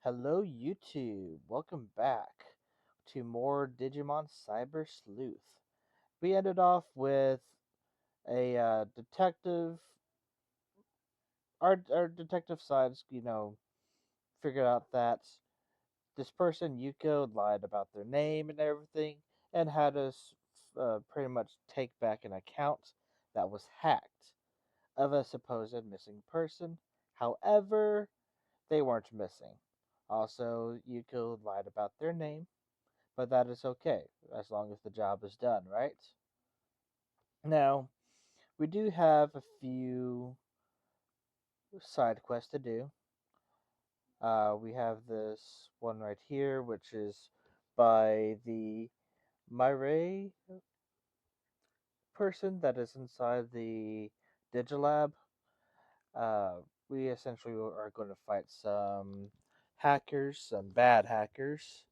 Hello, YouTube. Welcome back to more Digimon Cyber Sleuth. We ended off with a detective. Our detective sides, figured out that this person Yuko lied about their name and everything, and had us pretty much take back an account that was hacked of a supposed missing person. However, they weren't missing. Also, Yuko lied about their name, but that is okay as long as the job is done, right? Now, we do have a few side quests to do. We have this one right here, which is by the Myray person that is inside the Digilab. Uh, we essentially are going to fight some hackers, some bad hackers,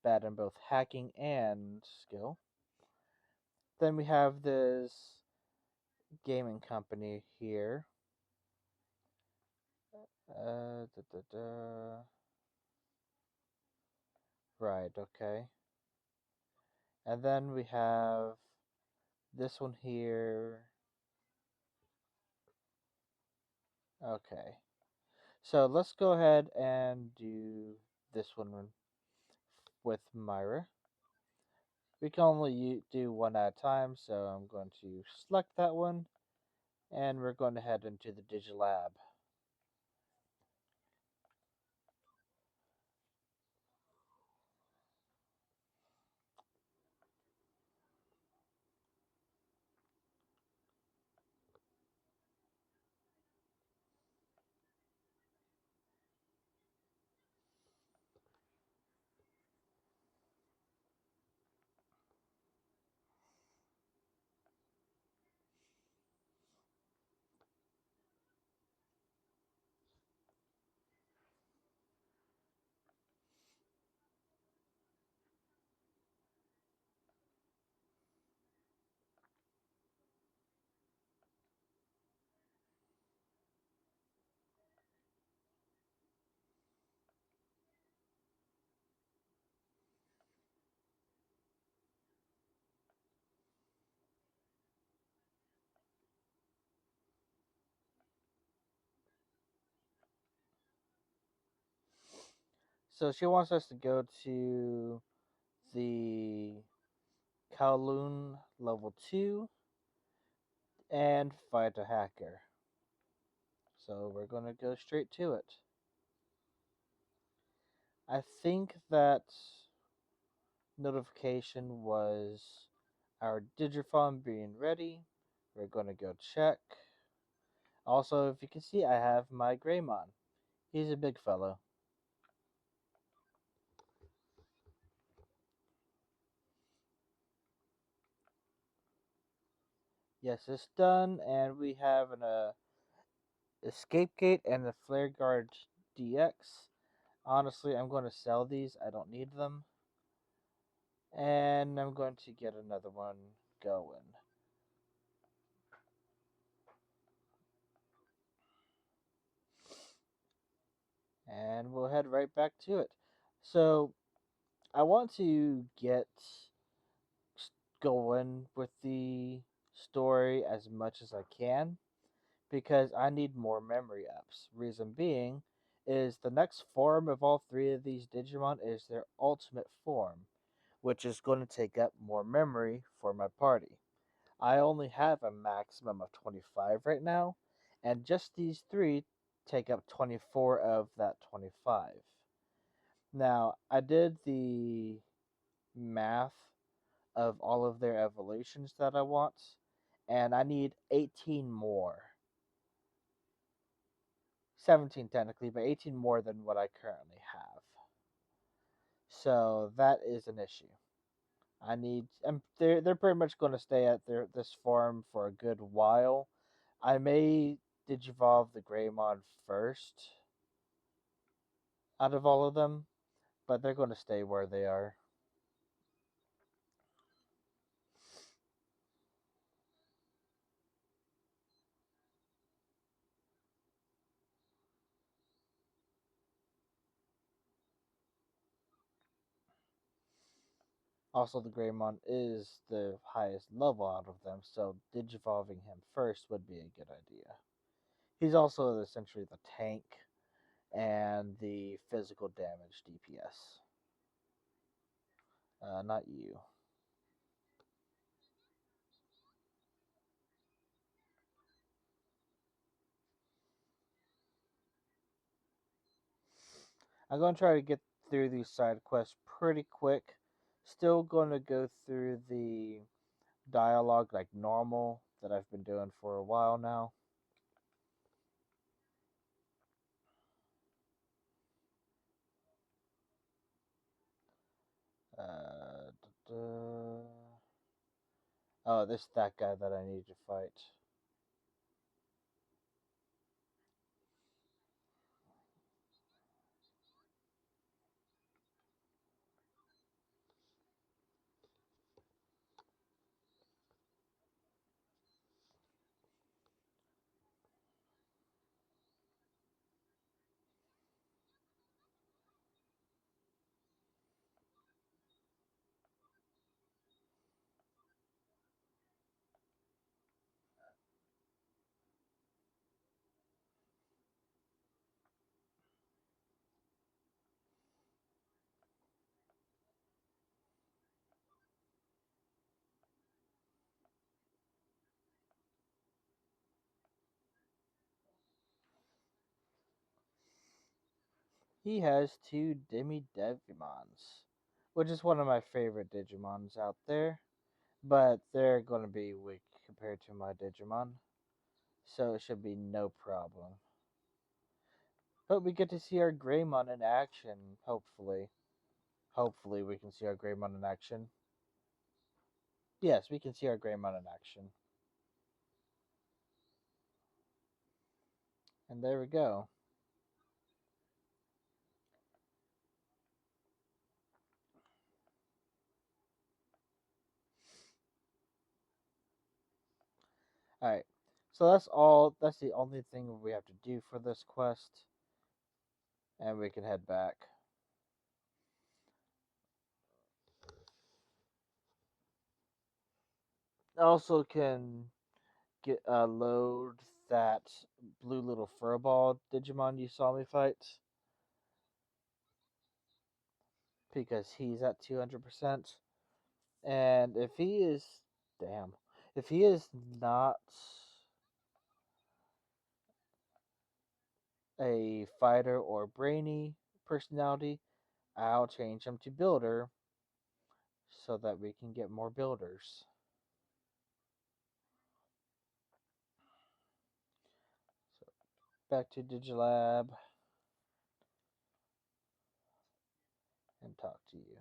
bad in both hacking and skill. Then we have this gaming company here. Da, da, da. Right, okay. And then we have this one here. Okay. So let's go ahead and do this one with Myra. We can only do one at a time, so I'm going to select that one, and we're going to head into the Digilab. So she wants us to go to the Kowloon level 2 and fight a hacker. So we're going to go straight to it. I think that notification was our Digifarm being ready. We're going to go check. Also, if you can see, I have my Greymon. He's a big fellow. Yes, it's done, and we have an escape gate and a flare guard DX. Honestly, I'm going to sell these. I don't need them. And I'm going to get another one going. And we'll head right back to it. So, I want to get going with the story as much as I can because I need more memory ups. Reason being is the next form of all three of these Digimon is their ultimate form, which is going to take up more memory for my party. I only have a maximum of 25 right now, and just these three take up 24 of that 25. Now, I did the math of all of their evolutions that I want, and I need 18 more. 17 technically, but 18 more than what I currently have. So that is an issue. And they're pretty much going to stay at this farm for a good while. I may digivolve the Greymon first out of all of them, but they're going to stay where they are. Also, the Greymon is the highest level out of them, so digivolving him first would be a good idea. He's also essentially the tank and the physical damage DPS. Not you. I'm going to try to get through these side quests pretty quick. Still going to go through the dialogue like normal that I've been doing for a while now. Uh, Oh, this is that guy that I need to fight. He has two Digimons, which is one of my favorite Digimons out there, but they're going to be weak compared to my Digimon, so it should be no problem. But we get to see our Greymon in action, hopefully. Hopefully, we can see our Greymon in action. Yes, we can see our Greymon in action. And there we go. Alright. So that's all. That's the only thing we have to do for this quest. And we can head back. Also, can get load that blue little furball Digimon you saw me fight because he's at 200%. And if he is, damn, if he is not a fighter or brainy personality, I'll change him to builder so that we can get more builders. So back to Digilab and talk to you.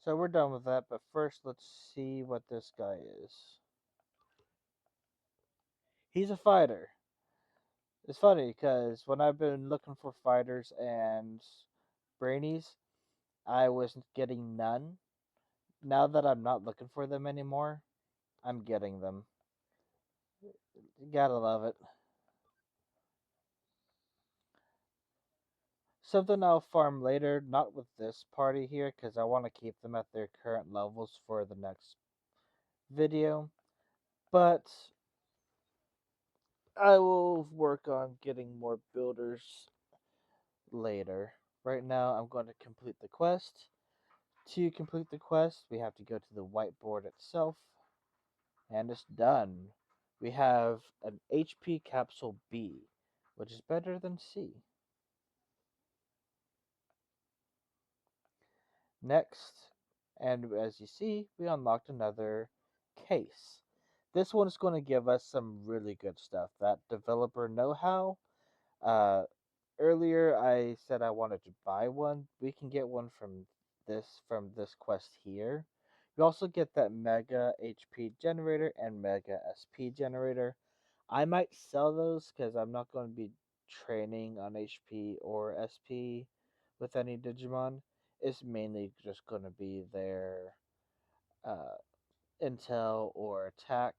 So we're done with that, but first let's see what this guy is. He's a fighter. It's funny because when I've been looking for fighters and brainies, I was getting none. Now that I'm not looking for them anymore, I'm getting them. You gotta love it. Something I'll farm later, not with this party here, because I want to keep them at their current levels for the next video. But I will work on getting more builders later. Right now, I'm going to complete the quest. To complete the quest, we have to go to the whiteboard itself, and it's done. We have an HP capsule B, which is better than C. Next, And as you see, we unlocked another case. This one's going to give us some really good stuff. That developer know-how. Uh, Earlier, I said I wanted to buy one. We can get one from this quest here. You also get that Mega HP generator and Mega SP generator. I might sell those because I'm not going to be training on HP or SP with any Digimon. It's mainly just going to be their uh, intel or attack.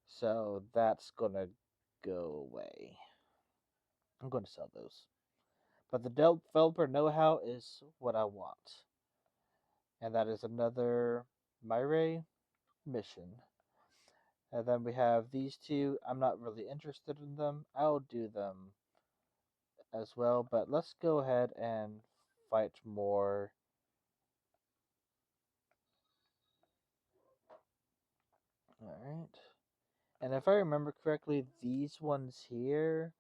So that's going to go away. I'm going to sell those. But the developer know-how is what I want. And that is another Myray mission. And then we have these two. I'm not really interested in them. I'll do them as well. But let's go ahead and fight more. Alright. And if I remember correctly, these ones here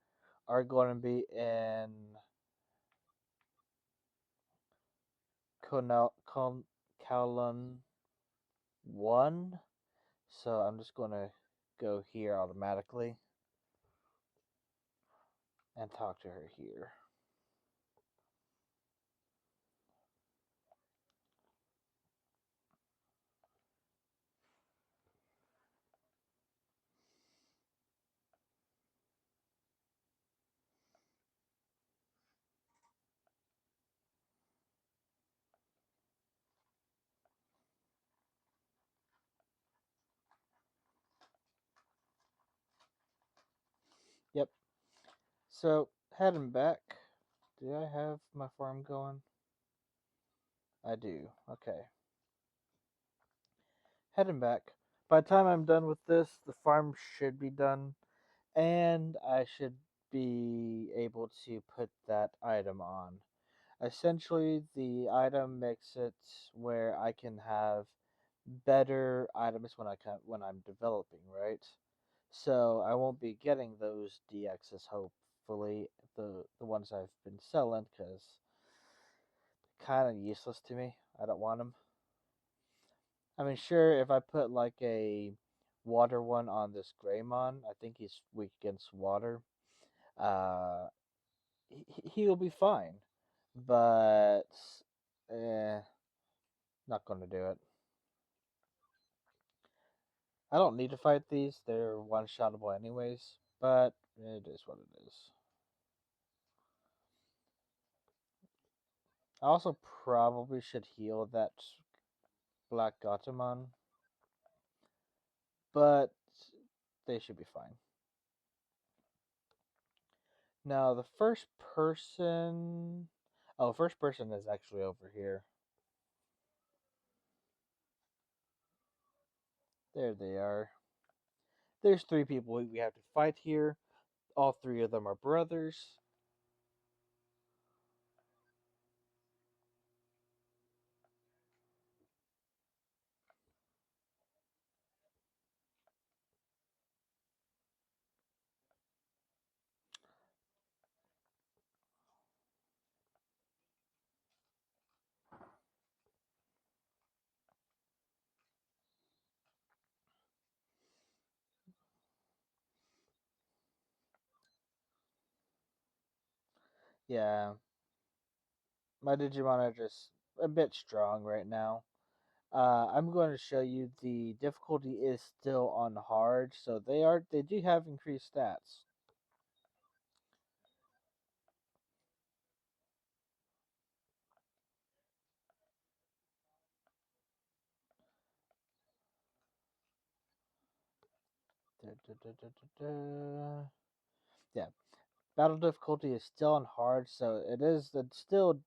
are going to be in Kowloon 1. So I'm just going to go here automatically and talk to her here. Yep. So, heading back. Do I have my farm going? I do. Okay. Heading back. By the time I'm done with this, the farm should be done, and I should be able to put that item on. Essentially, the item makes it where I can have better items when I'm developing, right? So I won't be getting those DXs hopefully the ones I've been selling because kind of useless to me. I don't want them. I mean, sure, if I put like a water one on this Greymon, I think he's weak against water. Uh, he'll be fine, but eh, not gonna do it. I don't need to fight these; they're one-shotable anyways. But it is what it is. I also probably should heal that Black Gatomon, but they should be fine. Now, the first person. Oh, first person is actually over here. There they are. There's three people we have to fight here. All three of them are brothers. Yeah, my Digimon are just a bit strong right now. I'm going to show you the difficulty is still on hard, so they do have increased stats. Da, da, da, da, da, da. Yeah, battle difficulty is still on hard, so it's still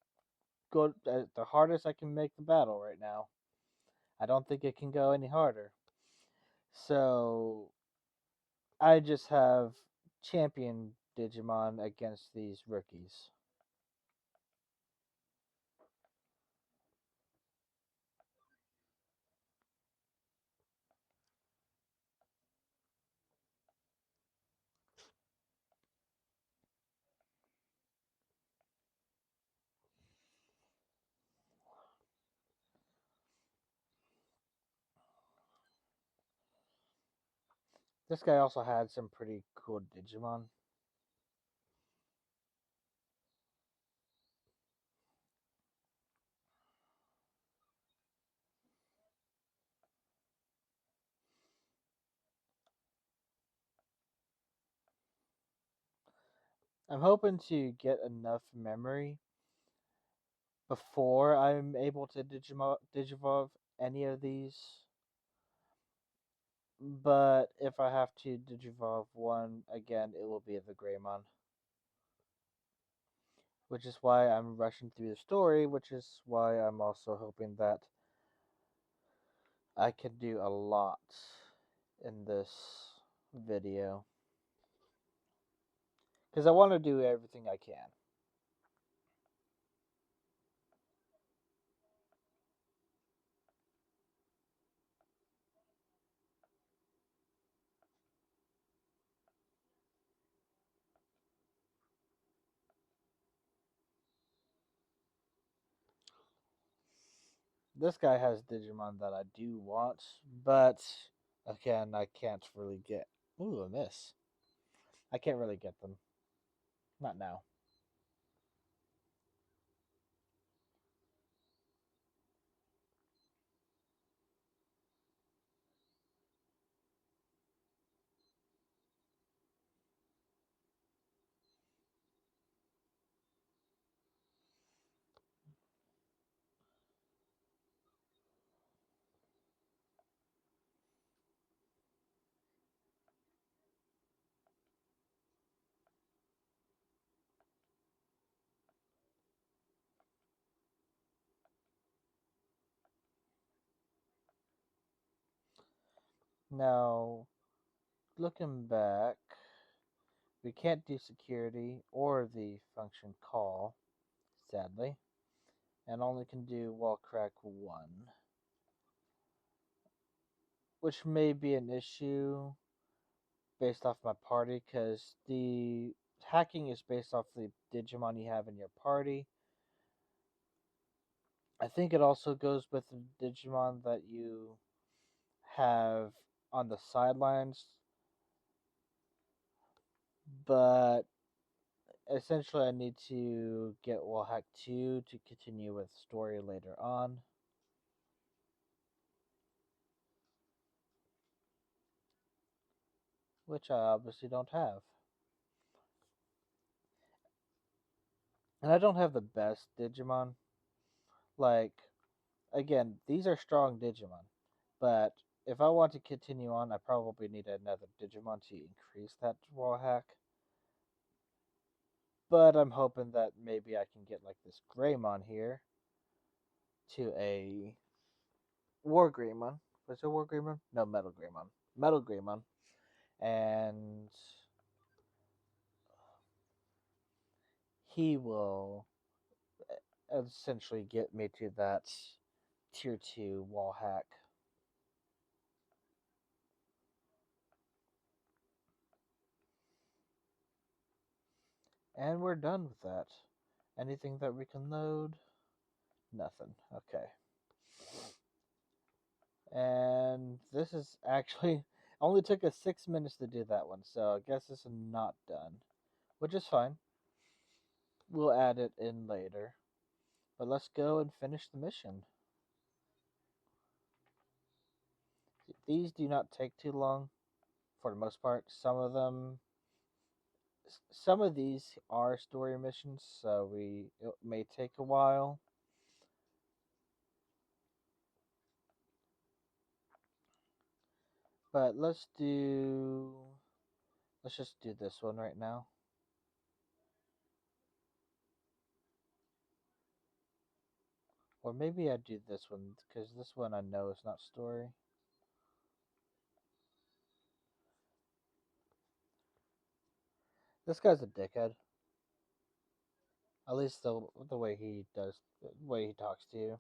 good the hardest I can make the battle right now. I don't think it can go any harder. So I just have champion Digimon against these rookies. This guy also had some pretty cool Digimon. I'm hoping to get enough memory before I'm able to digivolve any of these. But if I have to digivolve one again, it will be the Greymon. Which is why I'm rushing through the story, which is why I'm also hoping that I can do a lot in this video. Because I want to do everything I can. This guy has Digimon that I do want, but again, I can't really get. Ooh, a miss. I can't really get them. Not now. Now, looking back, we can't do security or the function call, sadly, and only can do wall crack 1, which may be an issue based off my party because the hacking is based off the Digimon you have in your party. I think it also goes with the Digimon that you have on the sidelines, but essentially I need to get Wallhack 2 to continue with story later on. Which I obviously don't have. And I don't have the best Digimon. Like, again, these are strong Digimon. But if I want to continue on, I probably need another Digimon to increase that wall hack. But I'm hoping that maybe I can get like this Greymon here to a War Greymon. Was it War Greymon? No, Metal Greymon. Metal Greymon. And he will essentially get me to that tier 2 wall hack. And we're done with that. Anything that we can load? Nothing. Okay. And this is actually only took us 6 minutes to do that one, so I guess this is not done, which is fine. We'll add it in later. But let's go and finish the mission. These do not take too long for the most part. Some of these are story missions, so it may take a while. But let's just do this one right now. Or maybe I do this one, because this one I know is not story. This guy's a dickhead. At least the way he does, the way he talks to you.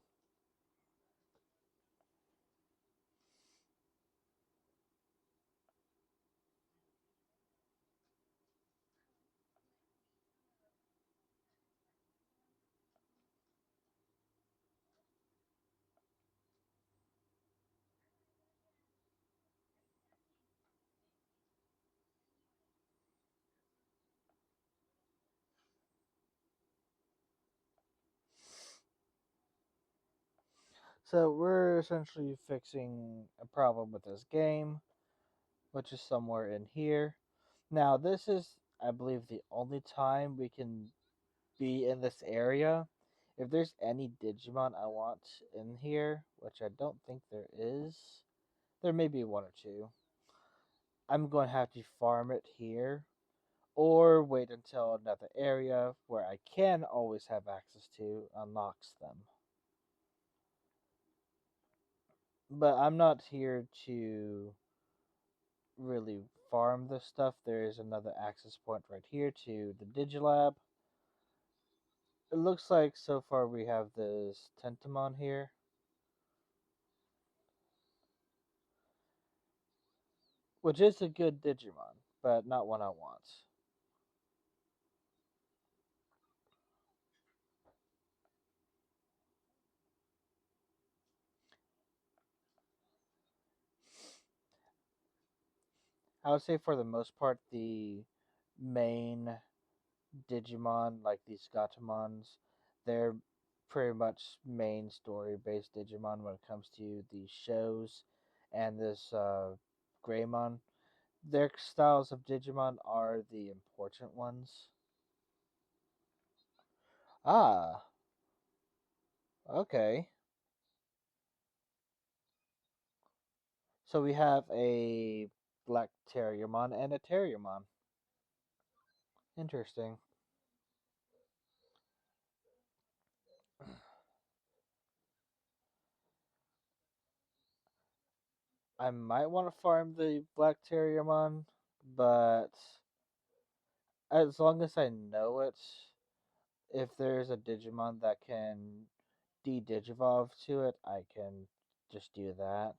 So we're essentially fixing a problem with this game, which is somewhere in here. Now, this is, I believe, the only time we can be in this area. If there's any Digimon I want in here, which I don't think there is, there may be one or two, I'm going to have to farm it here or wait until another area where I can always have access to unlocks them. But I'm not here to really farm this stuff. There is another access point right here to the Digilab. It looks like so far we have this Tentamon here. Which is a good Digimon, but not one I want. I would say for the most part, the main Digimon, like these Gatomons, they're pretty much main story based Digimon when it comes to the shows and this Greymon. Their styles of Digimon are the important ones. Ah, okay. So we have a Black Terriermon and a Terriermon. Interesting. I might want to farm the Black Terriermon, but as long as I know it, if there's a Digimon that can de-digivolve to it, I can just do that.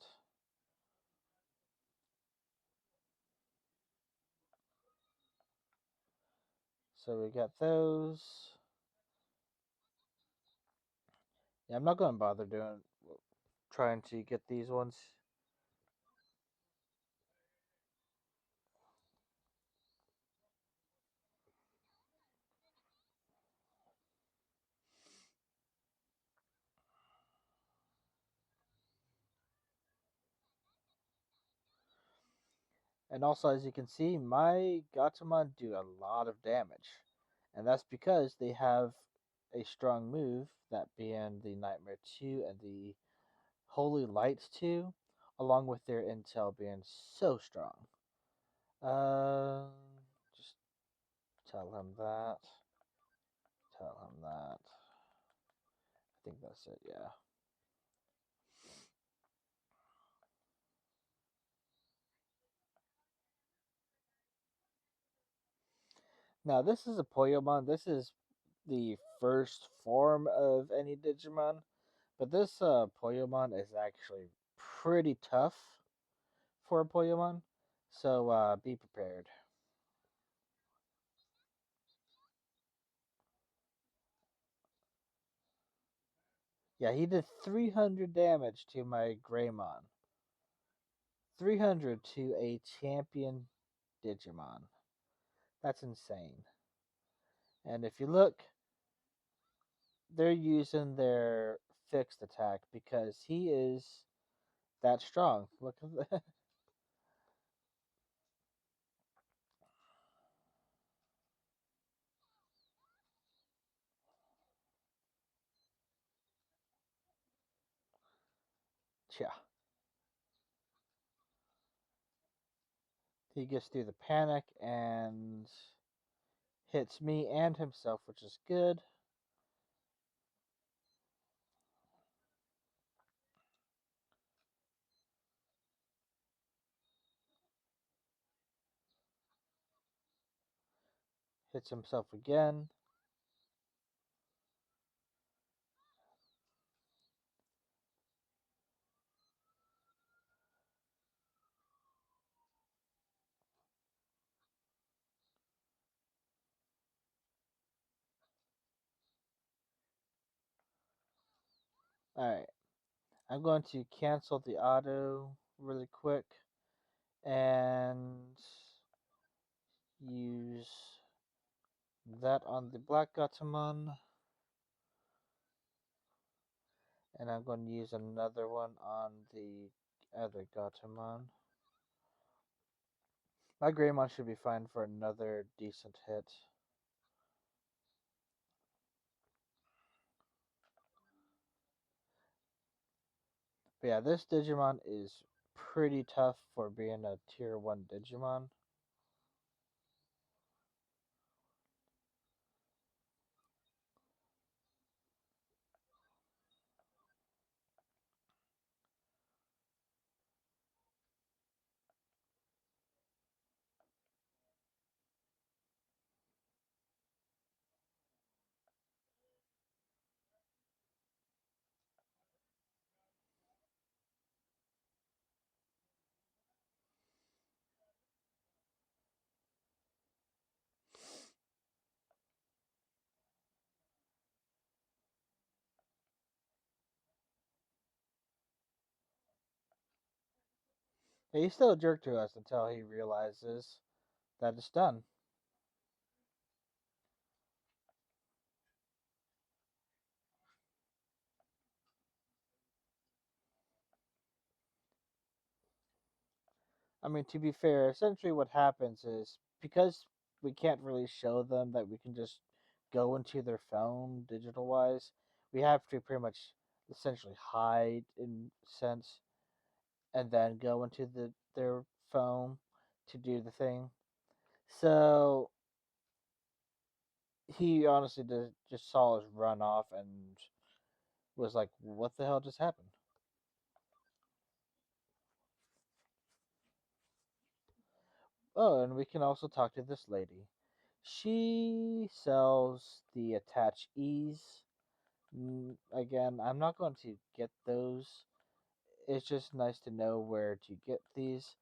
So we got those. Yeah, I'm not going to bother doing trying to get these ones. And also, as you can see, my Gatomon do a lot of damage. And that's because they have a strong move, that being the Nightmare 2 and the Holy Lights 2, along with their intel being so strong. Just tell him that. Tell him that. I think that's it, yeah. Now, this is a Poyomon. This is the first form of any Digimon. But this Poyomon is actually pretty tough for a Poyomon. So be prepared. Yeah, he did 300 damage to my Greymon. 300 to a champion Digimon. That's insane. And if you look, they're using their fixed attack because he is that strong. Look at that. Yeah. He gets through the panic and hits me and himself, which is good. Hits himself again. Alright. I'm going to cancel the auto really quick and use that on the Black Gatomon. And I'm going to use another one on the other Gatomon. My Greymon should be fine for another decent hit. But yeah, this Digimon is pretty tough for being a tier 1 Digimon. Yeah, he's still a jerk to us until he realizes that it's done. I mean, to be fair, essentially what happens is because we can't really show them that we can just go into their phone digital wise, we have to pretty much essentially hide in sense and then go into their phone to do the thing. So he honestly just saw us run off and was like, "What the hell just happened?" Oh, and we can also talk to this lady. She sells the attach ease. Again, I'm not going to get those. It's just nice to know where to get these.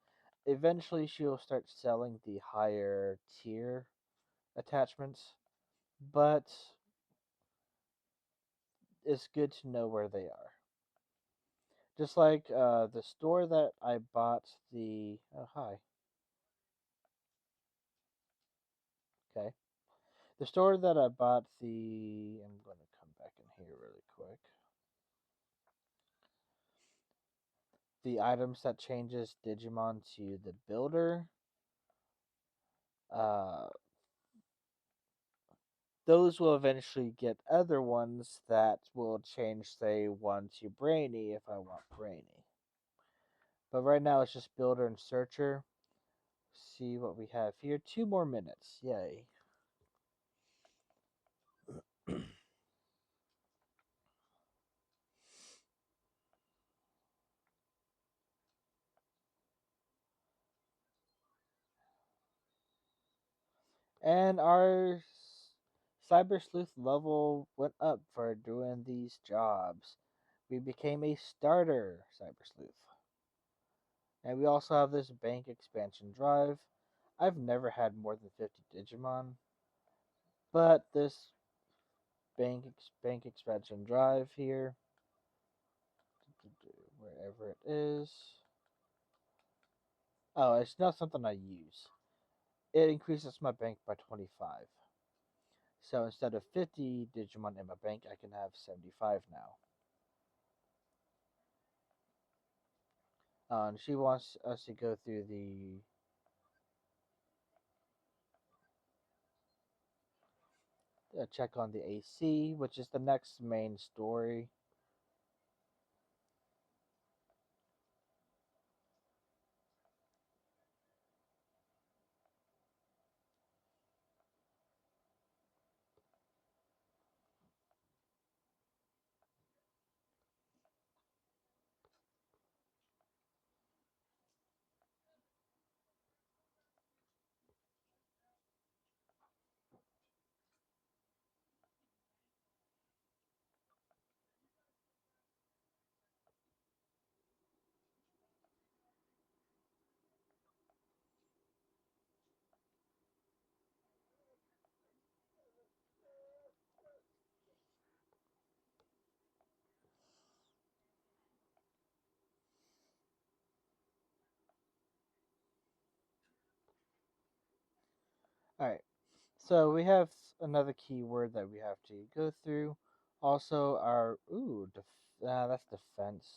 Eventually, she'll start selling the higher tier attachments, but it's good to know where they are. Just like the store that I bought the. Oh, hi. Okay. The store that I bought the. I'm going to come back in here really quick. The items that changes Digimon to the builder. Uh, those will eventually get other ones that will change, say, one to Brainy if I want Brainy. But right now it's just Builder and Searcher. See what we have here. 2 more minutes. Yay. And our Cyber Sleuth level went up for doing these jobs. We became a starter Cyber Sleuth. And we also have this bank expansion drive. I've never had more than 50 Digimon, but this bank expansion drive here, wherever it is. Oh, it's not something I use. It increases my bank by 25. So instead of 50 Digimon in my bank, I can have 75 now. And she wants us to go through the check on the AC, which is the next main story. All right. So we have another keyword that we have to go through. Also, our That's defense.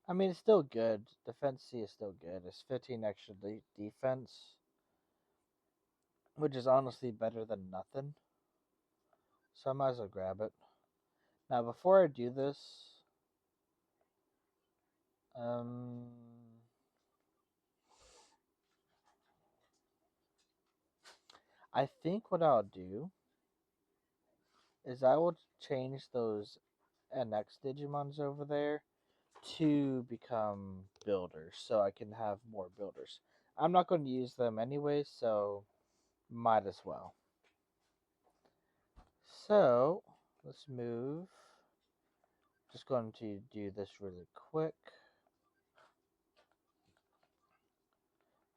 I mean, it's still good. Defense C is still good. It's 15 extra defense, which is honestly better than nothing. So I might as well grab it. Now, before I do this, um, I think what I'll do is I will change those NX Digimons over there to become builders so I can have more builders. I'm not going to use them anyway, so might as well. So let's move. Just going to do this really quick.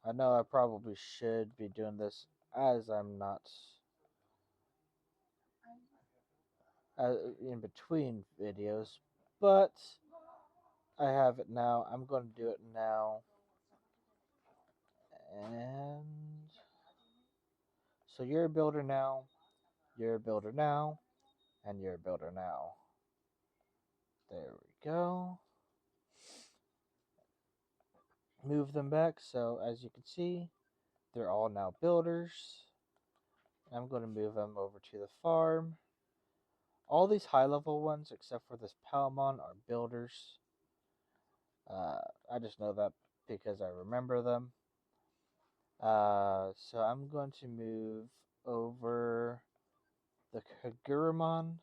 I know I probably should be doing this as I'm not in between videos, but I have it now. I'm going to do it now. And so you're a builder now, you're a builder now, and you're a builder now. There we go. Move them back so as you can see, they're all now builders. I'm going to move them over to the farm. All these high level ones, except for this Palmon, are builders. I just know that because I remember them. So I'm going to move over the Kagurumon.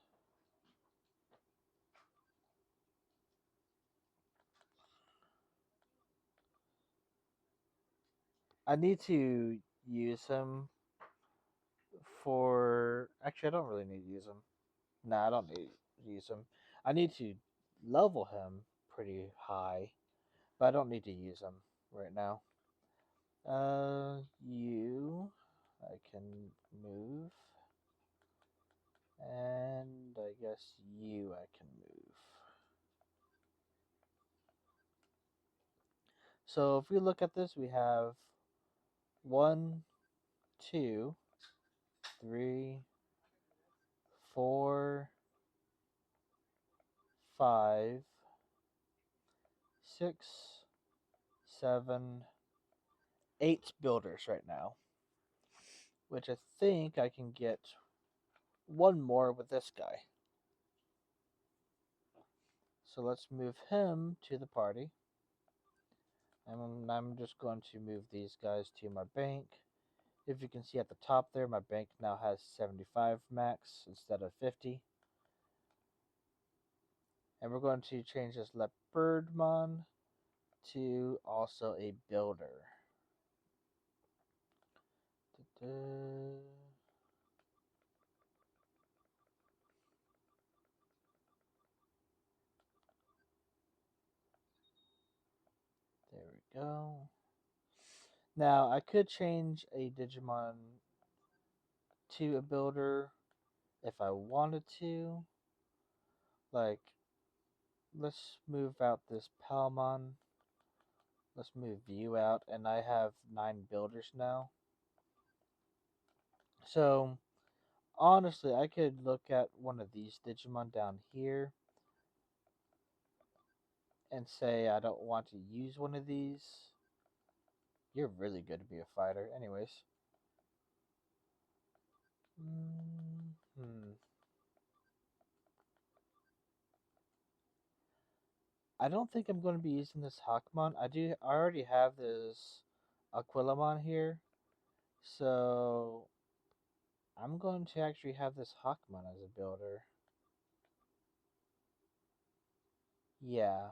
I need to use him for. Actually, I don't really need to use him. Nah, I don't need to use him. I need to level him pretty high, but I don't need to use him right now. You, I can move, and I guess you I can move. So if we look at this, we have 1, 2, 3, 4, 5, 6, 7, 8 builders right now, which I think I can get one more with this guy. So let's move him to the party. And I'm just going to move these guys to my bank. If you can see at the top there, my bank now has 75 max instead of 50. And we're going to change this Leopardmon to also a builder. Da-da. There we go. Now, I could change a Digimon to a builder if I wanted to. Like, let's move out this Palmon. Let's move you out, and I have 9 builders now. So, honestly, I could look at one of these Digimon down here and say I don't want to use one of these. You're really good to be a fighter. Anyways. Hmm. I don't think I'm going to be using this Hawkmon. I already have this Aquilamon here. So I'm going to actually have this Hawkmon as a builder. Yeah.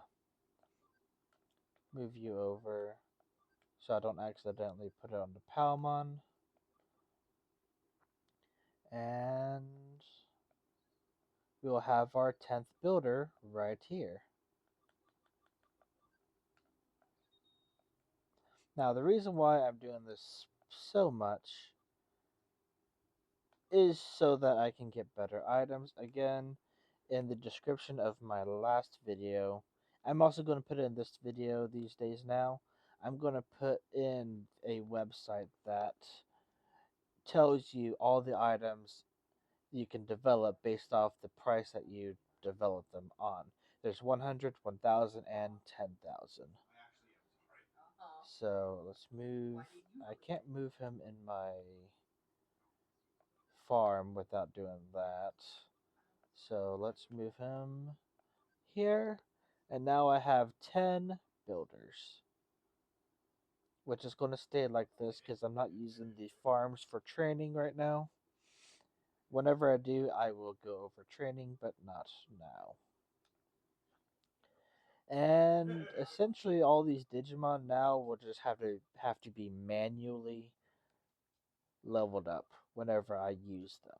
Move you over so I don't accidentally put it on the Palmon. And we'll have our 10th builder right here. Now, the reason why I'm doing this so much is so that I can get better items. Again, in the description of my last video, I'm also going to put it in this video these days now. I'm going to put in a website that tells you all the items you can develop based off the price that you develop them on. There's 100, 1,000, and 10,000. So let's move. I can't move him in my farm without doing that. So let's move him here. And now I have 10 builders, which is going to stay like this because I'm not using the farms for training right now. Whenever I do, I will go over training, but not now. And essentially, all these Digimon now will just have to be manually leveled up whenever I use them.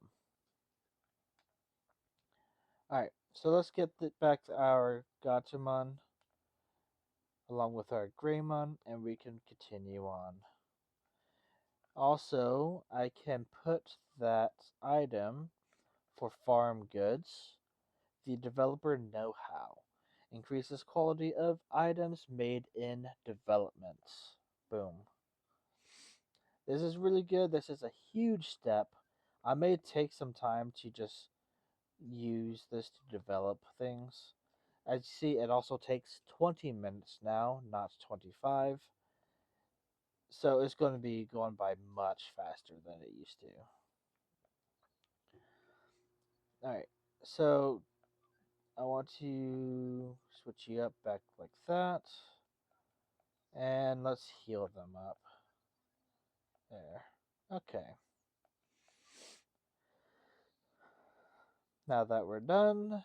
All right, so let's get back to our Gatomon along with our Greymon, and we can continue on. Also, I can put that item for farm goods, the developer know-how. Increases quality of items made in development. Boom. This is really good. This is a huge step. I may take some time to just use this to develop things. As you see, it also takes 20 minutes now, not 25. So it's going to be going by much faster than it used to. Alright, so I want to switch you up back like that. And let's heal them up. There. Okay. Now that we're done,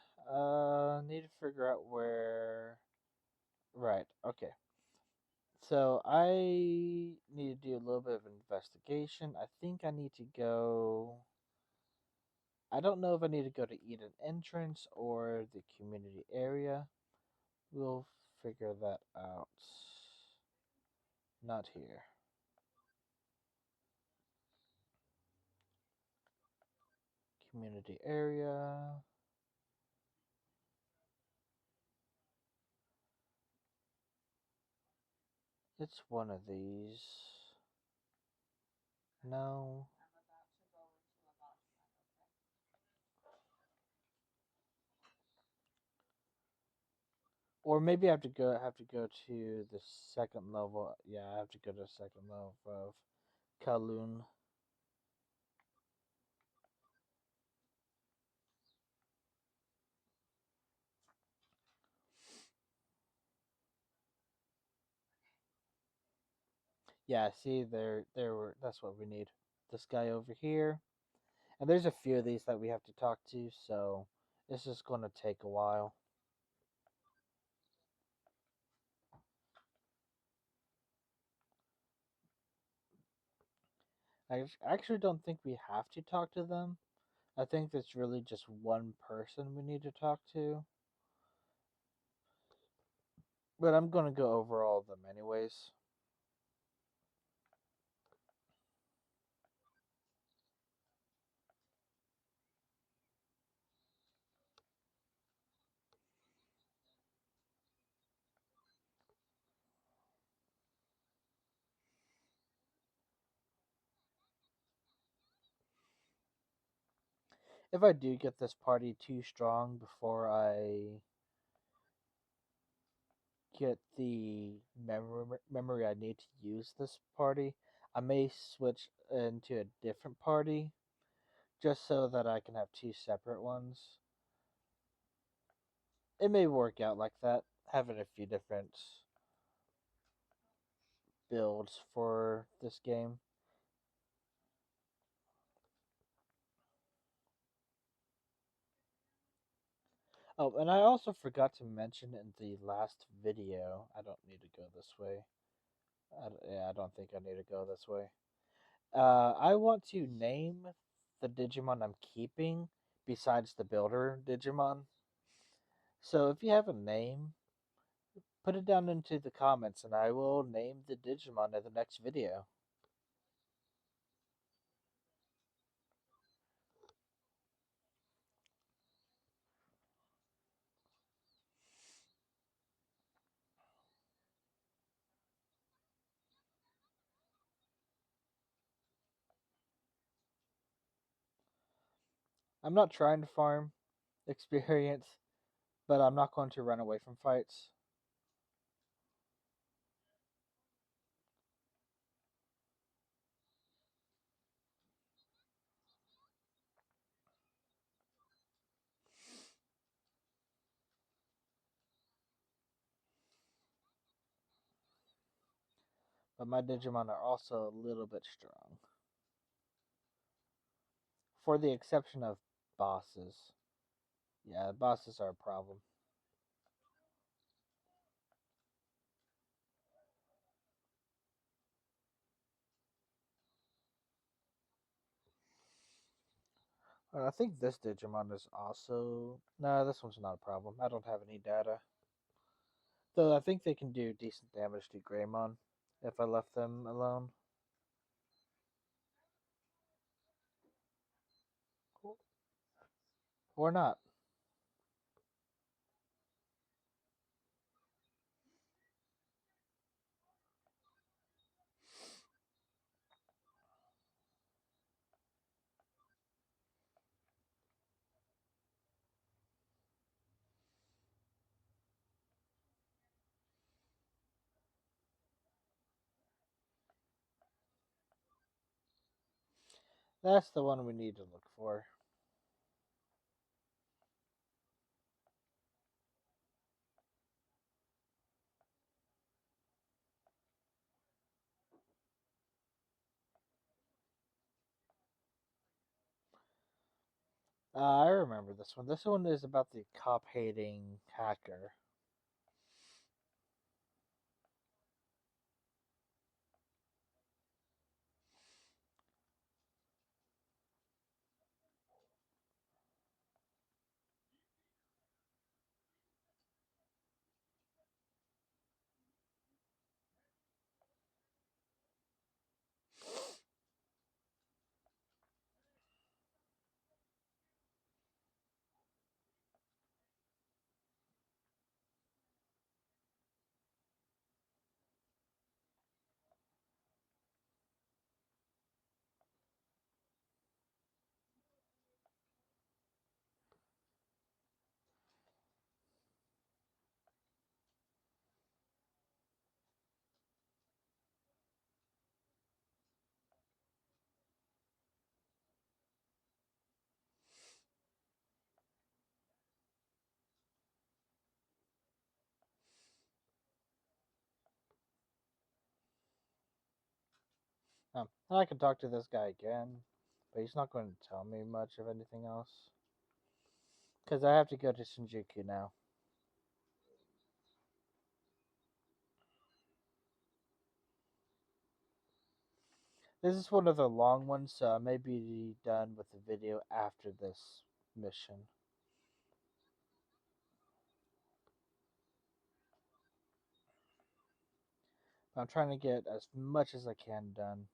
need to figure out where. Right, okay. So I need to do a little bit of investigation. I think I need to go. I don't know if I need to go to Eden Entrance or the community area. We'll figure that out. Not here. Community area. It's one of these. No. Or maybe I have to go to the second level. Yeah, I have to go to the second level of Kowloon. Yeah, see there were that's what we need. This guy over here. And there's a few of these that we have to talk to, so this is gonna take a while. I actually don't think we have to talk to them. I think that's really just one person we need to talk to. But I'm gonna go over all of them anyways. If I do get this party too strong before I get the memory I need to use this party, I may switch into a different party just so that I can have two separate ones. It may work out like that, having a few different builds for this game. Oh, and I also forgot to mention in the last video, I don't need to go this way. Yeah, I don't think I need to go this way. I want to name the Digimon I'm keeping besides the builder Digimon. So if you have a name, put it down into the comments and I will name the Digimon in the next video. I'm not trying to farm experience. but I'm not going to run away from fights. But my Digimon are also a little bit strong. For the exception of bosses. Yeah, bosses are a problem. I think this Digimon is also. No, this one's not a problem. I don't have any data. Though I think they can do decent damage to Greymon if I left them alone. Or not. That's the one we need to look for. I remember this one. This one is about the cop hating hacker. And I can talk to this guy again, but he's not going to tell me much of anything else. Because I have to go to Shinjuku now. This is one of the long ones, so I may be done with the video after this mission. I'm trying to get as much as I can done.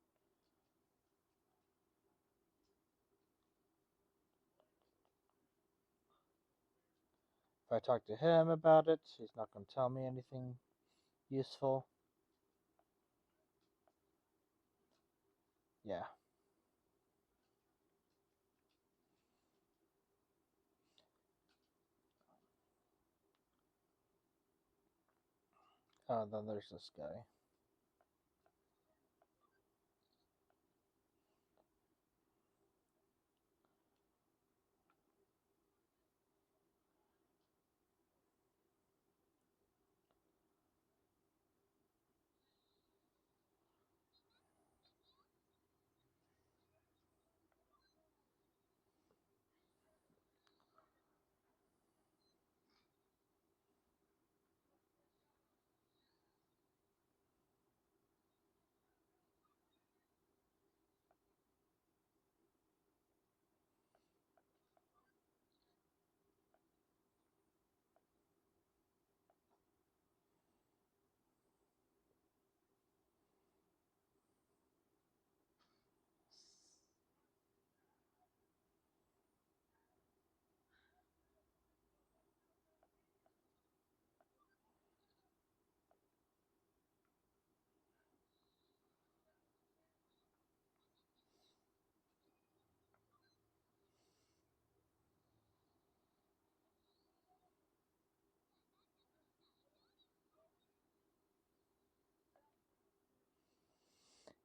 If I talk to him about it, he's not going to tell me anything useful. Yeah. Oh, then there's this guy.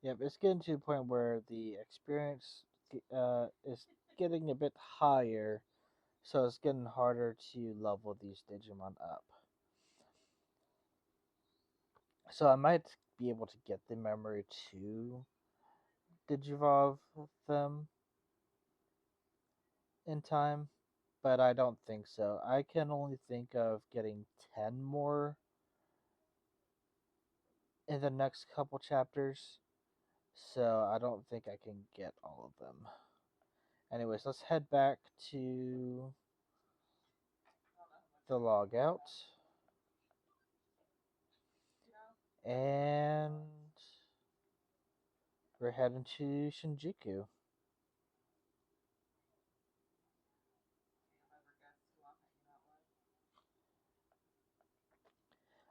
Yep, it's getting to the point where the experience is getting a bit higher, so it's getting harder to level these Digimon up. So I might be able to get the memory to Digivolve them in time, but I don't think so. I can only think of getting 10 more in the next couple chapters, so I don't think I can get all of them. Anyways, let's head back to the logout. And we're heading to Shinjuku.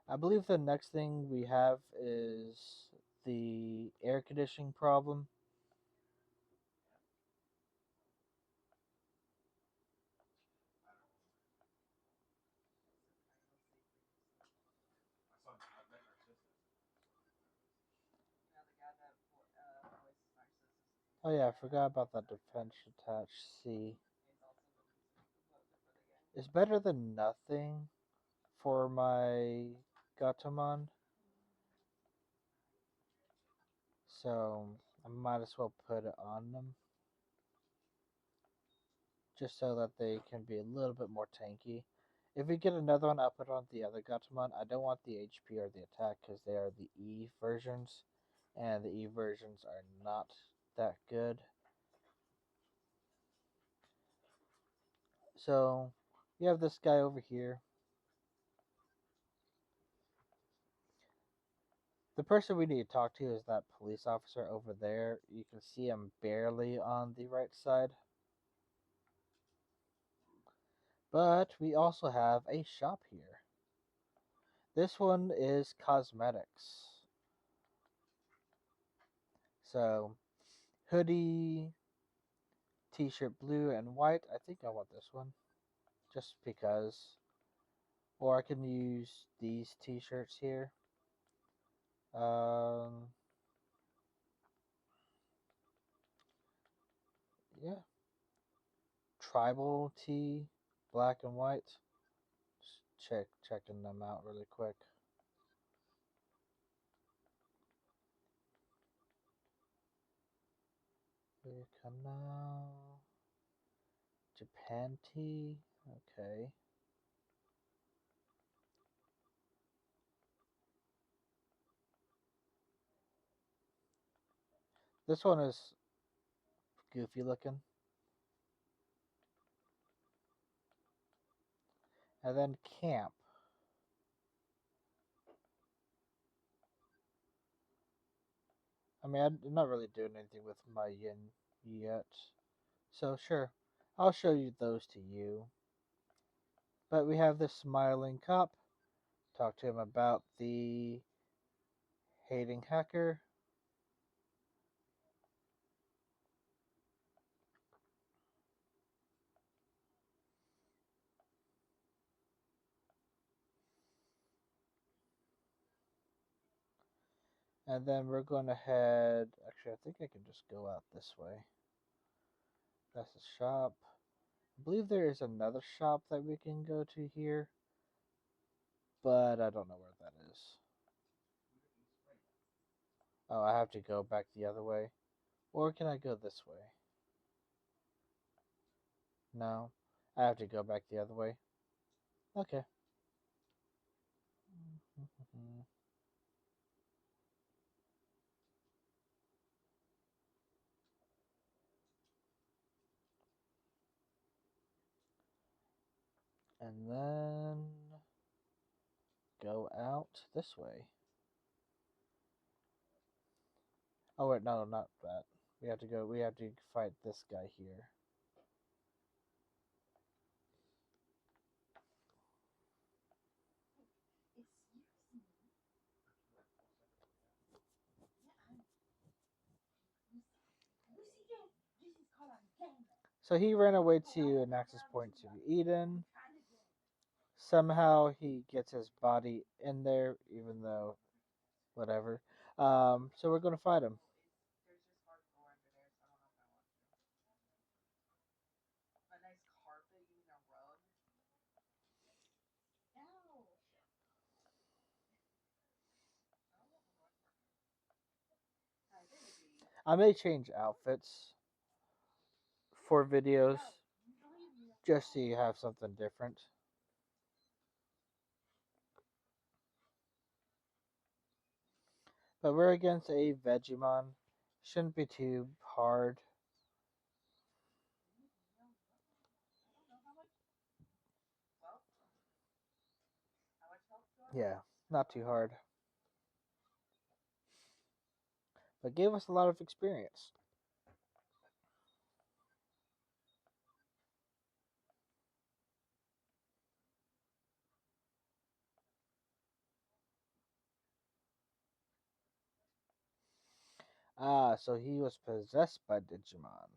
I believe the next thing we have is the air conditioning problem. Oh yeah, I forgot about that defense attached C. It's better than nothing for my Gatomon, so I might as well put it on them just so that they can be a little bit more tanky. If we get another one, I'll put on the other Gatomon. I don't want the HP or the attack because they are the E versions, and the E versions are not that good. So we have this guy over here. The person we need to talk to is that police officer over there. You can see him barely on the right side. But we also have a shop here. This one is cosmetics. So, hoodie, t-shirt blue and white. I think I want this one just because. Or I can use these t-shirts here. Um, yeah. Tribal tee, black and white. Just checking them out really quick. Here come now. Japan tea. Okay. This one is goofy looking. And then camp. I mean, I'm not really doing anything with my yin yet. So, sure. I'll show you those to you. But we have this smiling cop. Talk to him about the hating hacker. And then we're going to head. Actually, I think I can just go out this way. That's the shop. I believe there is another shop that we can go to here, but I don't know where that is. Oh, I have to go back the other way. Or can I go this way? No, I have to go back the other way. Okay. And then go out this way. Oh wait, no, not that. We have to go. We have to fight this guy here. So he ran away to an access point to Eden. Somehow he gets his body in there, even though whatever. So we're gonna fight him. I may change outfits for videos just so you have something different. But we're against a Vegemon. Shouldn't be too hard. Yeah, not too hard. But gave us a lot of experience. Ah, so he was possessed by Digimon.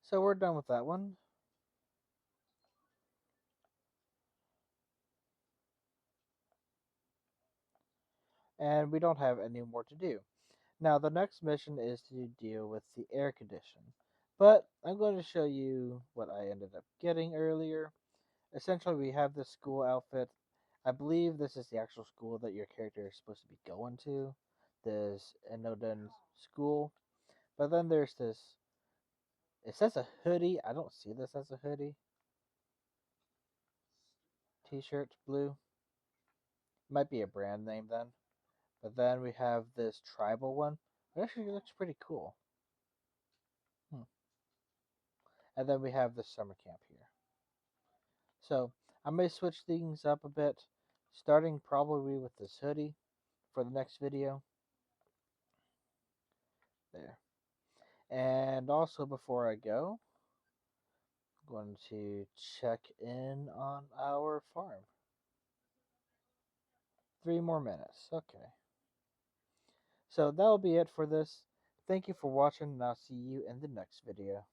So we're done with that one. And we don't have any more to do. Now, the next mission is to deal with the air condition. But I'm going to show you what I ended up getting earlier. Essentially, we have this school outfit. I believe this is the actual school that your character is supposed to be going to, this Enoden school. But then there's this, it says a hoodie. I don't see this as a hoodie. T shirt, blue. Might be a brand name then. But then we have this tribal one. It actually looks pretty cool. Hmm. And then we have the summer camp here. So I may switch things up a bit, starting probably with this hoodie for the next video. There. And also before I go, I'm going to check in on our farm. 3 more minutes. Okay. So that'll be it for this. Thank you for watching, and I'll see you in the next video.